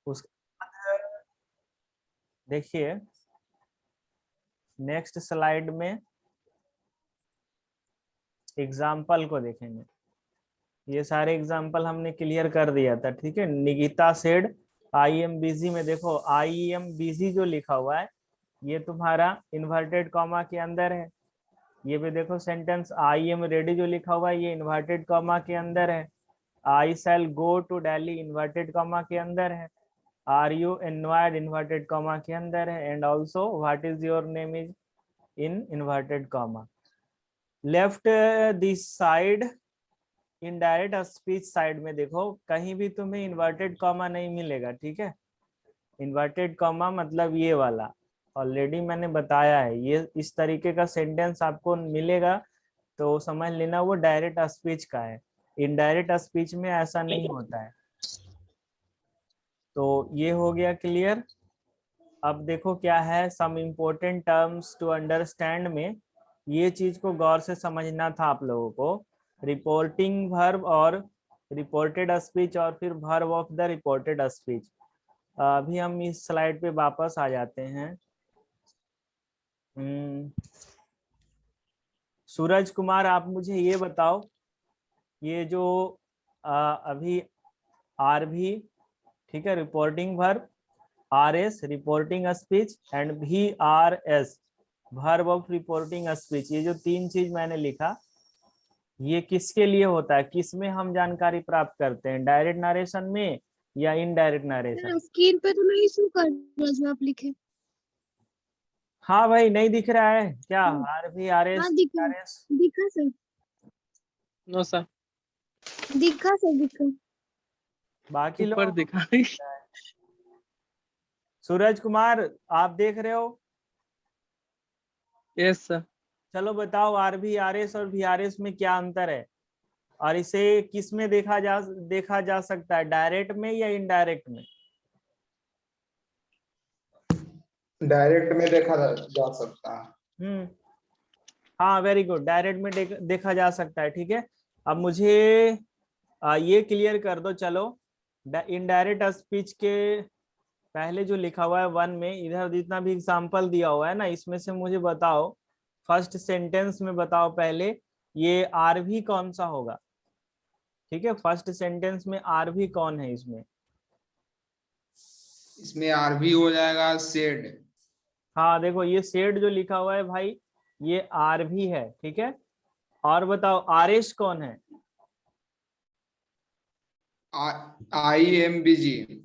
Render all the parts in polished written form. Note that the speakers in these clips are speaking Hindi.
उसके बाद देखिए नेक्स्ट स्लाइड में एग्जाम्पल को देखेंगे। ये सारे एग्जाम्पल हमने क्लियर कर दिया था, ठीक है। Nikita said I am busy में देखो आई एम बिजी जो लिखा हुआ है ये तुम्हारा इन्वर्टेड कॉमा के अंदर है। ये भी देखो सेंटेंस आई एम रेडी जो लिखा हुआ है ये इन्वर्टेड कॉमा के अंदर है। I shall go to Delhi inverted comma के अंदर है। Are you invite inverted comma के अंदर है। And also what is your name is in inverted comma. Left this side indirect speech side में देखो कहीं भी तुम्हें इन्वर्टेड कॉमा नहीं मिलेगा, ठीक है। इन्वर्टेड कॉमा मतलब ये वाला ऑलरेडी मैंने बताया है, ये इस तरीके का सेंटेंस आपको मिलेगा तो समझ लेना वो डायरेक्ट स्पीच का है। इनडायरेक्ट स्पीच में ऐसा नहीं होता है। तो ये हो गया क्लियर। अब देखो क्या है some important terms to understand में ये चीज को गौर से समझना था आप लोगों को। रिपोर्टिंग वर्ब और रिपोर्टेड स्पीच और फिर verb of the reported speech. अभी हम इस स्लाइड पे वापस आ जाते हैं। सूरज कुमार आप मुझे ये बताओ ये जो अभी आर भी, ठीक है, reporting verb, R S reporting speech and भी R S verb of reporting speech, ये जो तीन चीज मैंने लिखा ये किसके लिए होता है, किस में हम जानकारी प्राप्त करते हैं, डायरेक्ट नरेशन में या इनडायरेक्ट नरेशन। स्क्रीन पे तो नहीं शो कर रहा जो आप लिखे। हाँ भाई नहीं दिख रहा है क्या आर भी आर हाँ एस दिखा, आर एस। दिखा सर, नो सर, दिखा सर, दिखा। बाकी ऊपर लोगों को दिखा नहीं दिख रहा है। सूरज कुमार आप देख रहे हो। Yes sir. चलो बताओ आर भी आर एस और वी आर एस में क्या अंतर है और इसे किस में देखा जा सकता है, डायरेक्ट में या इनडायरेक्ट में। डायरेक्ट में देखा जा सकता है। हाँ वेरी गुड, डायरेक्ट में देखा जा सकता है, ठीक है। अब मुझे ये क्लियर कर दो चलो इनडायरेक्ट स्पीच के पहले जो लिखा हुआ है वन में इधर जितना भी एग्जांपल दिया हुआ है ना इसमें से मुझे बताओ फर्स्ट सेंटेंस में बताओ पहले ये आर भी कौन सा होगा, ठीक है। फर्स्ट सेंटेंस में आर भी कौन है इसमें। इसमें आर भी हो जाएगा सेड। हाँ देखो ये सेड जो लिखा हुआ है भाई ये आर भी है, ठीक है। और बताओ आर एस कौन है। I am busy.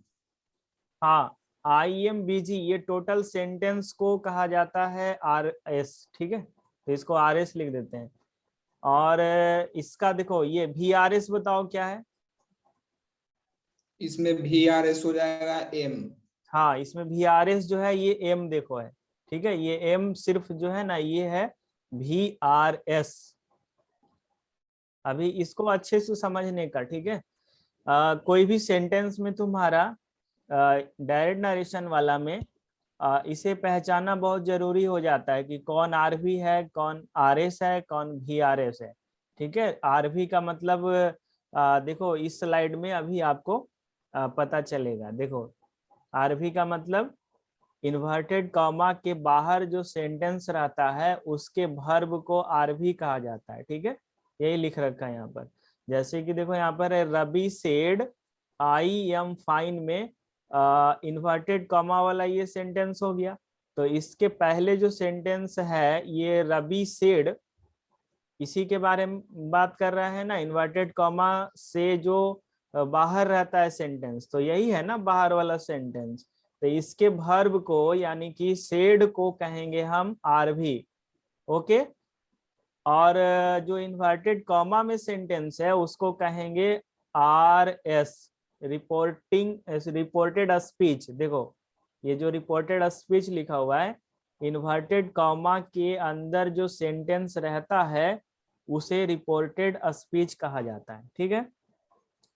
हाँ आई एम बिजी ये टोटल सेंटेंस को कहा जाता है आर एस, ठीक है। तो इसको आर एस लिख देते हैं। और इसका देखो ये भी आर एस बताओ क्या है। इसमें भी आर एस हो जाएगा एम। हाँ इसमें भी आर एस जो है ये एम देखो है, ठीक है। ये एम सिर्फ जो है ना ये है भी आर एस। अभी इसको अच्छे से समझने का, ठीक है। कोई भी सेंटेंस में तुम्हारा डायरेक्ट नरेशन वाला में इसे पहचाना बहुत जरूरी हो जाता है कि कौन आर भी है कौन आर एस है कौन भी आर एस है, ठीक है। आर भी का मतलब देखो इस स्लाइड में अभी आपको पता चलेगा। देखो आर भी का मतलब इन्वर्टेड कॉमा के बाहर जो सेंटेंस रहता है उसके वर्ब को आर भी कहा जाता है, ठीक है। यही लिख रखा है यहाँ पर। जैसे कि देखो यहाँ पर है Ravi said I am fine में इन्वर्टेड कॉमा वाला ये सेंटेंस हो गया। तो इसके पहले जो सेंटेंस है ये रवि सेड इसी के बारे में बात कर रहा है ना, इन्वर्टेड कॉमा से जो बाहर रहता है सेंटेंस तो यही है ना बाहर वाला सेंटेंस। तो इसके वर्ब को यानी कि सेड को कहेंगे हम आर भी, ओके। और जो इन्वर्टेड कॉमा में सेंटेंस है उसको कहेंगे आर एस रिपोर्टेड स्पीच। देखो ये जो रिपोर्टेड स्पीच लिखा हुआ है इन्वर्टेड कॉमा के अंदर जो सेंटेंस रहता है उसे रिपोर्टेड स्पीच कहा जाता है, ठीक है।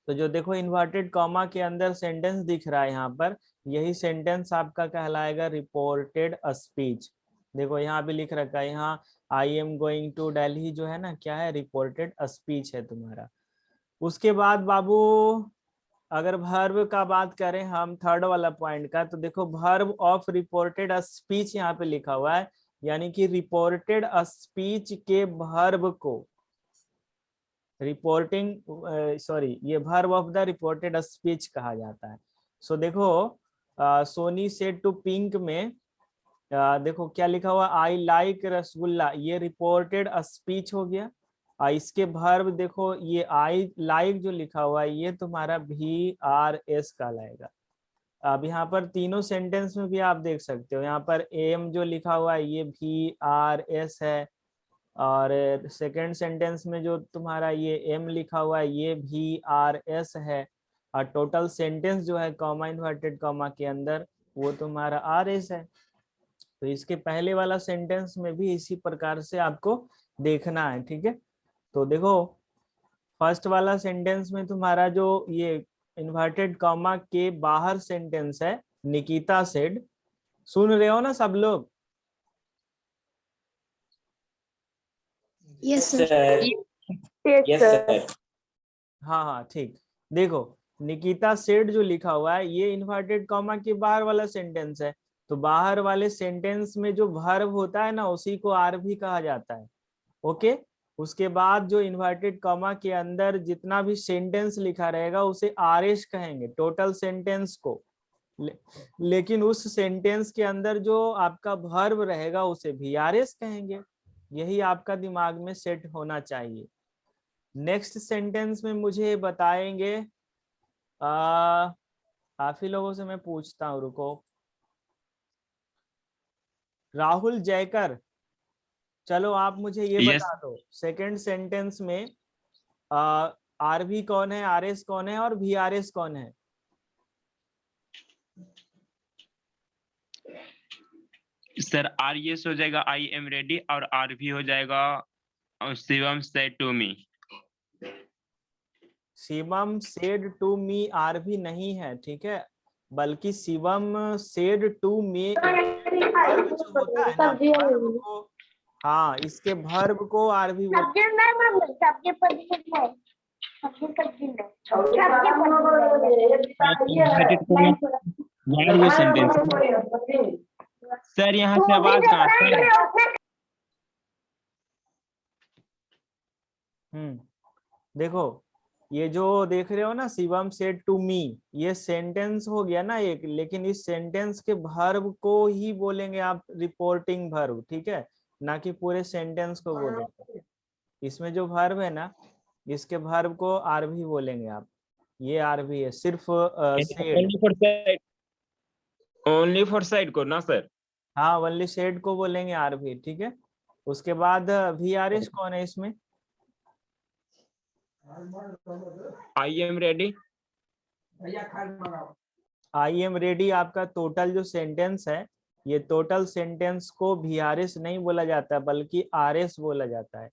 तो जो देखो इन्वर्टेड कॉमा के अंदर सेंटेंस दिख रहा है यहाँ पर यही सेंटेंस आपका कहलाएगा रिपोर्टेड स्पीच। देखो यहाँ भी लिख रखा है यहाँ I am going to Delhi जो है ना क्या है रिपोर्टेड स्पीच है तुम्हारा। उसके बाद बाबू अगर वर्ब का बात करें हम थर्ड वाला पॉइंट का, तो देखो वर्ब ऑफ रिपोर्टेड स्पीच यहाँ पे लिखा हुआ है, यानी कि रिपोर्टेड स्पीच के वर्ब को रिपोर्टिंग ये verb of the reported speech कहा जाता है। सो देखो सोनी सेड टू पिंक में देखो क्या लिखा हुआ, आई लाइक रसगुल्ला, ये रिपोर्टेड स्पीच हो गया। इसके वर्ब देखो ये आई लाइक जो लिखा हुआ है ये तुम्हारा VRS कहलाएगा। अब यहाँ पर तीनों सेंटेंस में भी आप देख सकते हो, यहाँ पर एम जो लिखा हुआ है ये VRS है, और सेकंड सेंटेंस में जो तुम्हारा ये एम लिखा हुआ है ये VRS है, और टोटल सेंटेंस जो है कॉमा इन्वर्टेड कॉमा के अंदर वो तुम्हारा RS है। तो इसके पहले वाला सेंटेंस में भी इसी प्रकार से आपको देखना है, ठीक है। तो देखो फर्स्ट वाला सेंटेंस में तुम्हारा जो ये इन्वर्टेड कॉमा के बाहर सेंटेंस है, निकिता सेड, सुन रहे हो ना सब लोग? Yes sir. Yes sir. हाँ हाँ ठीक। देखो निकिता सेड जो लिखा हुआ है ये इन्वर्टेड कॉमा के बाहर वाला सेंटेंस है, तो बाहर वाले सेंटेंस में जो वर्ब होता है ना उसी को आर भी कहा जाता है। ओके, उसके बाद जो इन्वर्टेड कॉमा के अंदर जितना भी सेंटेंस लिखा रहेगा उसे आरएस कहेंगे, टोटल सेंटेंस को। लेकिन उस सेंटेंस के अंदर जो आपका वर्ब रहेगा उसे VRS कहेंगे। यही आपका दिमाग में सेट होना चाहिए। नेक्स्ट सेंटेंस में मुझे बताएंगे, काफी लोगों से मैं पूछता हूँ, रुको। राहुल जयकर, चलो आप मुझे ये बता दो सेकंड सेंटेंस में RV कौन है, RS कौन है और VRS कौन है? सर RS हो जाएगा आई एम रेडी, और RV हो जाएगा Shivam said to me. Shivam said to me RV नहीं है, ठीक है, बल्कि Shivam said to me verb जो होता है ना वर्ब को, हाँ इसके वर्ब को RV बोलते हैं। सर यहाँ से आवाज कहाँ से? देखो ये जो देख रहे हो ना शिवम सेड टू मी, ये सेंटेंस हो गया ना एक, लेकिन इस सेंटेंस के वर्ब को ही बोलेंगे आप रिपोर्टिंग वर्ब, ठीक है, ना कि पूरे सेंटेंस को बोलेंगे। इसमें जो वर्ब है ना इसके वर्ब को RV बोलेंगे आप, ये RV है सिर्फ सेड। ओनली फॉर साइड को ना सर? हाँ ओनली सेड को बोलेंगे RV, ठीक है। उसके बाद VRS कौन है इसमें? आई am ready. I am ready आपका टोटल जो सेंटेंस है, ये टोटल सेंटेंस को VRS नहीं बोला जाता बल्कि RS बोला जाता है।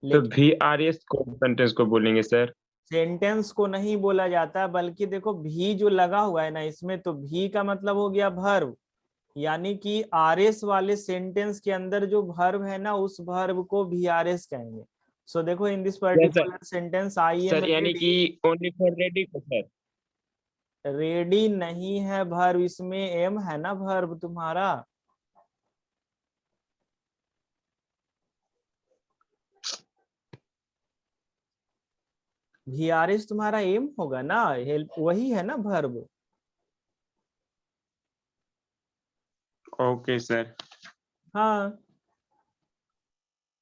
तो VRS को सेंटेंस को बोलेंगे सर? सेंटेंस को नहीं बोला जाता, बल्कि देखो भी जो लगा हुआ है ना इसमें, तो भी का मतलब हो गया वर्ब, यानी कि RS वाले सेंटेंस के अंदर जो वर्ब है ना उस वर्ब को VRS कहेंगे। सो देखो in this particular sentence I am sir यानी कि ओनली फॉर रेडी को सर? रेडी नहीं है वर्ब, इसमें एम है ना वर्ब तुम्हारा। VRS तुम्हारा एम होगा ना, हेल्प वही है ना वर्ब। Okay sir. हाँ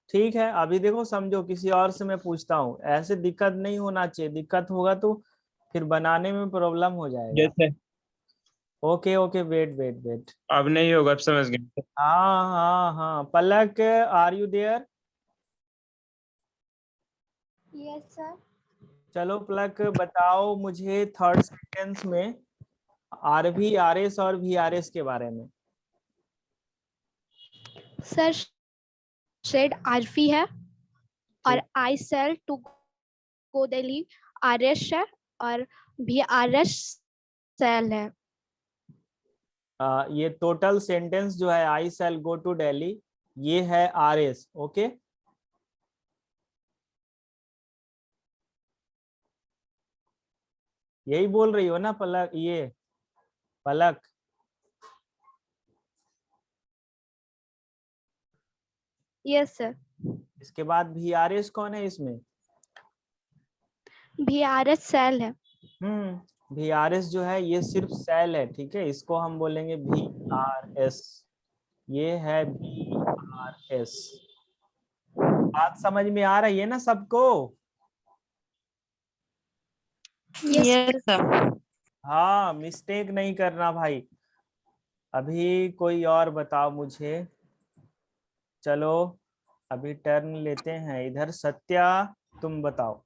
ठीक है, अभी देखो समझो, किसी और से मैं पूछता हूँ, ऐसे दिक्कत नहीं होना चाहिए, दिक्कत होगा तो फिर बनाने में प्रॉब्लम हो जाएगा। Sir okay okay wait wait wait, अब नहीं होगा, अब समझ गए। हाँ हाँ हाँ Palak, are you there? Yes sir. चलो पलक बताओ मुझे थर्ड सेंटेंस में RV RS और VRS के बारे में। सर शेड RV है और I shall to go Delhi RS है और VRS सेल है। ये टोटल सेंटेंस जो है I shall go to Delhi, ये है RS। ओके यही बोल रही हो ना पलक, ये पलक? Yes sir. इसके बाद VRS कौन है इसमें? VRS सेल है। VRS जो है ये सिर्फ सेल है, ठीक है, इसको हम बोलेंगे VRS। ये है VRS। बात समझ में आ रही है ना सबको? Yes sir. हाँ, मिस्टेक नहीं करना भाई। अभी कोई और बताओ मुझे। चलो अभी टर्न लेते हैं इधर। सत्या तुम बताओ।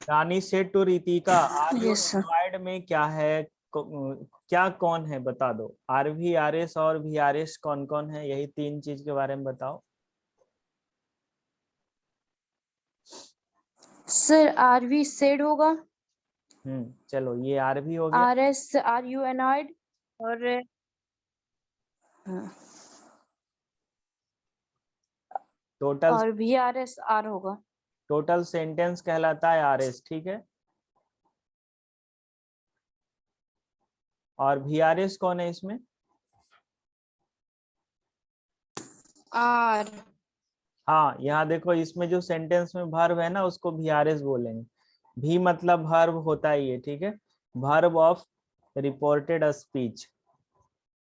Rani said to Ritika, Arya yes sir. Enquired में क्या है, क्या कौन है बता दो। RVRS और VRS कौन कौन है, यही 3 चीज के बारे में बताओ। सर आरवी सेड होगा, चलो ये RV हो गया। RS RU एनॉइड और टोटल और VRS R होगा। टोटल सेंटेंस कहलाता है RS, ठीक है। और VRS कौन है इसमें? R। हाँ, यहाँ देखो इसमें जो सेंटेंस में वर्ब है ना उसको VRS बोलेंगे। भी मतलब वर्ब होता है ये, ठीक है, verb of reported speech.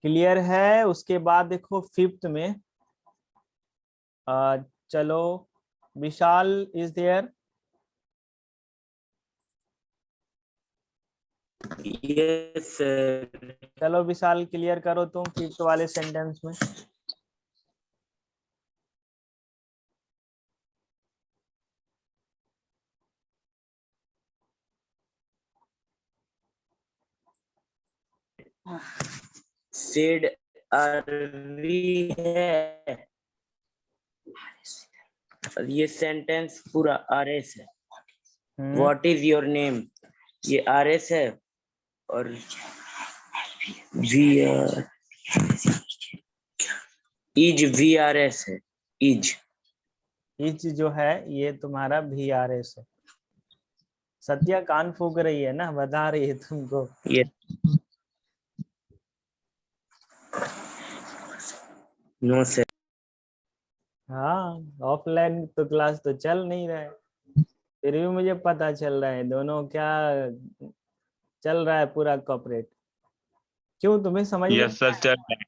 Clear है? उसके बाद देखो 5th में चलो विशाल इज देयर? Yes sir. चलो विशाल क्लियर करो तुम 5th वाले सेंटेंस में। सेड आरवी है और ये सेंटेंस पूरा RS है। व्हाट इज योर नेम, ये RS है और इज VRS है। इज जो है ये तुम्हारा VRS है। सत्या कान फूक रही है ना, बता रही है तुमको। ये नो सर। हाँ, ऑफलाइन तो क्लास तो चल नहीं रहा है, फिर भी मुझे पता चल रहा है दोनों क्या चल रहा है पूरा कॉपरेट। क्यों, तुम्हें समझ में यस सर चल रहा है।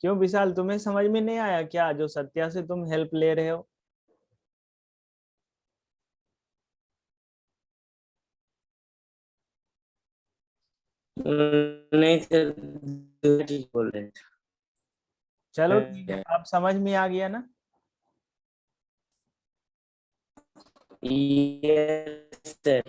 क्यों विशाल, तुम्हें समझ में नहीं आया क्या जो सत्या से तुम हेल्प ले रहे हो? नहीं सर, दूसरी चीज बोल रहे चलो ठीक है, अब समझ में आ गया ना? Yes sir.